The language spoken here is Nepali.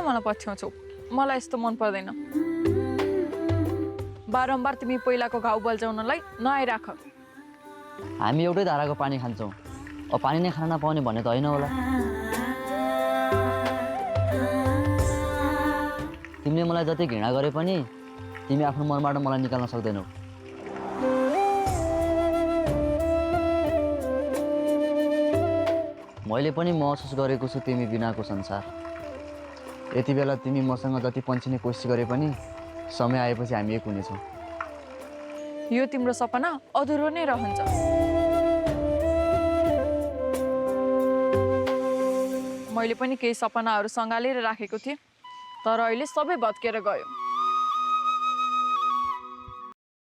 मलाई पछ्याउँछौ मलाई यस्तो मन पर्दैन बारम्बार तिमी पहिलाको घाउ बल्झाउनलाई नआइराख हामी एउटै धाराको पानी खान्छौँ अब पानी नै खान नपाउने भन्ने त होइन होला तिमीले मलाई जति घृणा गरे पनि तिमी आफ्नो मनबाट मलाई निकाल्न सक्दैनौ मैले पनि महसुस गरेको छु तिमी बिनाको संसार यति बेला तिमी मसँग जति पन्छिने कोसिस गरे पनि समय आएपछि हामी एक हुनेछौँ यो तिम्रो सपना अधुरो नै रहन्छ मैले पनि केही सपनाहरू सँगालेर राखेको थिएँ तर अहिले सबै भत्केर गयो